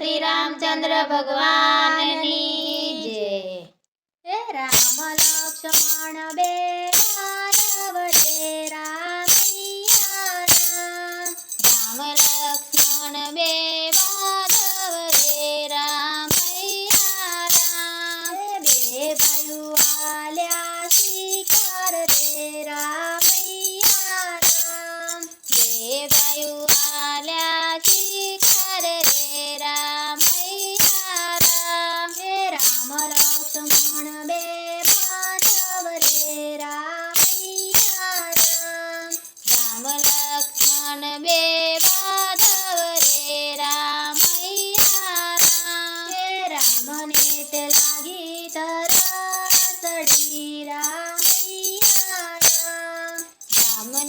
શ્રી રામચંદ્ર ભગવાનની જય। હે રામ લક્ષ્મણ બે ભાઈ વડે રામૈયા રામ। રામ લક્ષ્મણ બે માધવ રે રામૈયા રામ। હે બે ભાઈઓ આલ્યા શિકાર રે રામૈયા રામ। બે ભાઈઓ આલ્યા શિકાર રે રામૈયા રામ। હે રામ લક્ષ્મણ બે માધવ રે રામૈયા રામ। રામ લક્ષ્મણ બે માધવ રે રામૈયા રામ। હે રામને તે લાગી તરસડી રામૈયા રામ। રામને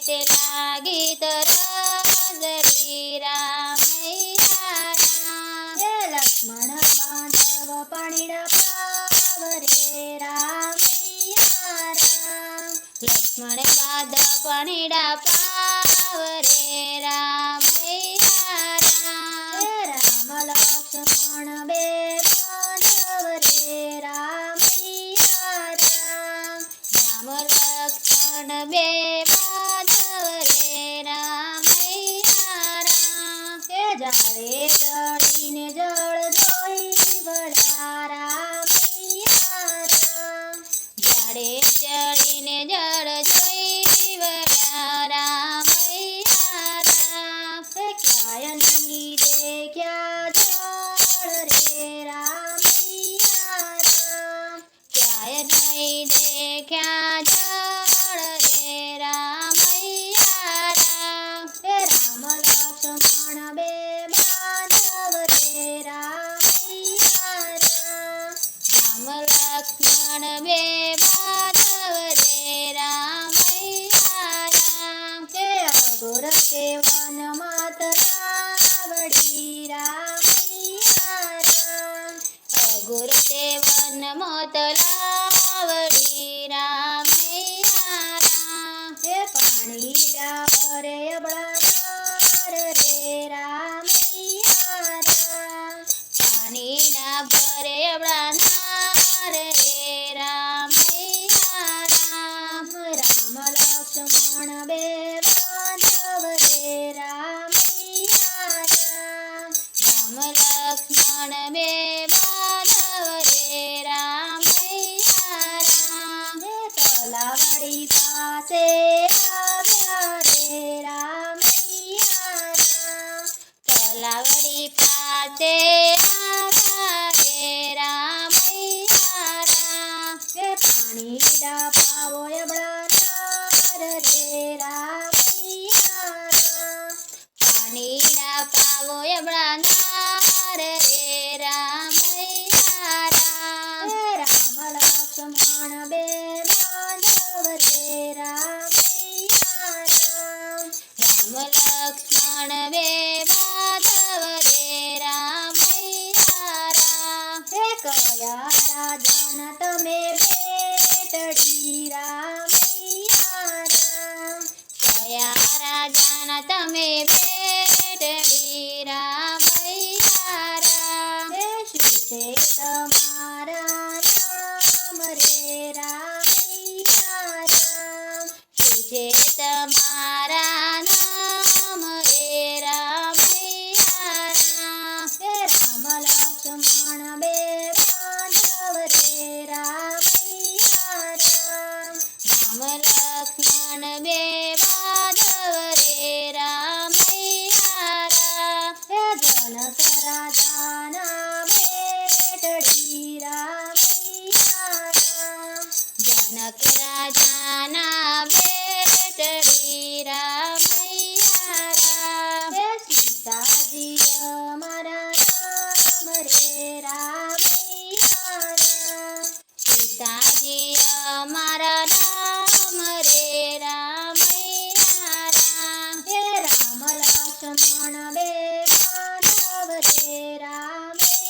તે લાગી તરસડી રામૈયા રામ। હે લક્ષ્મણ બાંધવ પાણીડા પાવ રે રામૈયા રામ। લક્ષ્મણ બાદ પણીડા પાવ રે રામૈયા રામ। હે રામ લક્ષ્મણ બે બાંધવ રે રામૈયા રામ। રામ લક્ષ્મણ બે માધવ રે રામૈયા રામ। હે જારે ચડીને જળ જોઈ વળ્યા રામૈયા રામ। ઝાડે ચડીને જળ જોઈ વળ્યા રામૈયા રામ। હે ક્યાંય નહીં દેખ્યા જળ રે રામૈયા રામ। ક્યાંય નહીં દેખ્યા જળ રે રામૈયા રામ। હે રામ લક્ષ્મણ બે બાંધવ રે રામૈયા રામ। રામ લક્ષ્મણ બે માધવ રે રામૈયા રામ। હે અઘોર સેવન માત રાવડી રામૈયા રામ। અઘોર સેવન મોતલાવડી રામૈયા રામ। હે પાણીડા ભરે અબળાનાર રે રામૈયા રામ। પાણીના ભરે અબળાનાર રે રામૈયા રામ। રામ લક્ષ્મણ બે બાંધવ રે રામૈયા રામ। રામ લક્ષ્મણ બે માધવ રે રામૈયા રામ। હે તલાવડી પાસે આવ્યા રે રામૈયા રામ। તલાવડી પાસે આવ્યા રે રામૈયા રામ। હે પાણીડા પાવો અબળાનાર રે રામૈયા રામ। પાણીના પાવો અબળાનાર રે રામૈયા રામ। હે રામ લક્ષ્મણ બે બાંધવ રે રામૈયા રામ। રામ લક્ષ્મણ બે માધવ રે રામૈયા રામ। હે કયા રાજાના તમે બેટડી રામૈયા રામ। કયા રાજાના તમે બેટડી રામૈયા રામ। હે શું છે તમારા નામ રે રામૈયા રામ। શું છે તમારા નામ રે રામૈયા રામ। હે રામ લક્ષ્મણ બે બાંધવ રે રામૈયા રામ। રામ લક્ષ્મણ બે માધવ રે રામૈયા રામ। હે જનક રાજાના બેટડી રામૈયા રામ। જનક રાજાના બેટડી રામૈયા રામ। હે સીતાજી અમારા નામ રે રામૈયા રામ। સીતાજી અમારા નામ રે રામૈયા રામ। હે રામ લક્ષ્મણ બે બાંધવ રે રામૈયા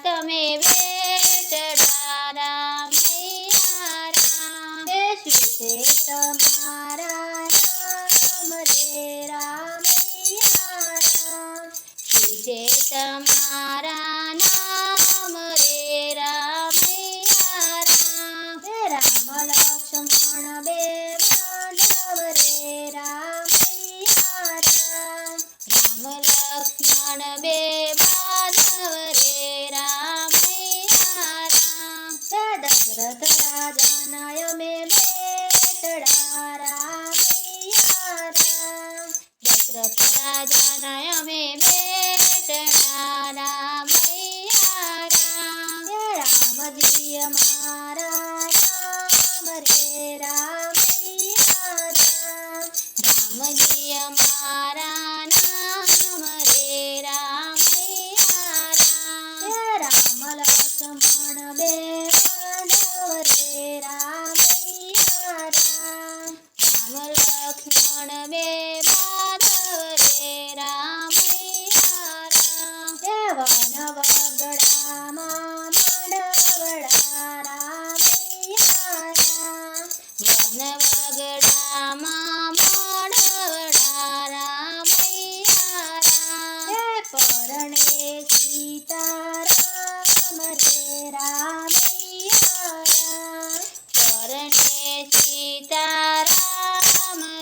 તમે વેટડા રામૈયા રામ. હે શું છે તમારા નામ રે રામૈયા રામ. શું છે તમારા નામ રે રામૈયા રામ. હે રામ લક્ષ્મણ બે બાંધવ રે રામૈયા રામ. રામ લક્ષ્મણ બે બાંધવ રે રામૈયા રામ. હે દશરથ રાજાના અમે બેટડા રામૈયા રામ. દશરથ રાજાના અમે બેટડા રામૈયા રામ. હે રામજી અમારા રામ રે રામૈયા રામ. રામજી અમારા નામ રે રામૈયા રામ. હે રામ લક્ષ્મણ બે બાંધવ રે રામૈયા રામ. રામ લક્ષ્મણ બે બાંધવ રે રામૈયા રામ. હે વન વગડામાં માંડવડા રામૈયા રામ. વન વગડામાં મોડવડા રામૈયા રામ. હે પરણે સીતારામ રે રામૈયા રામ. પરણે સીતારામ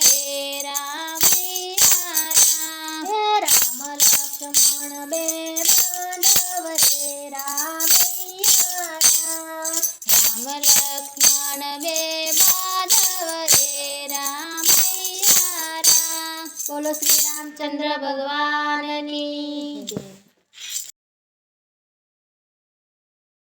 રે રામૈયા રામ. હે રામ લક્ષ્મણ બે બાંધવ રે રામૈયા રામ. રામ લક્ષ્મણ બે બાંધવ રે રામૈયા રામ. બોલો શ્રી રામચંદ્ર ભગવાન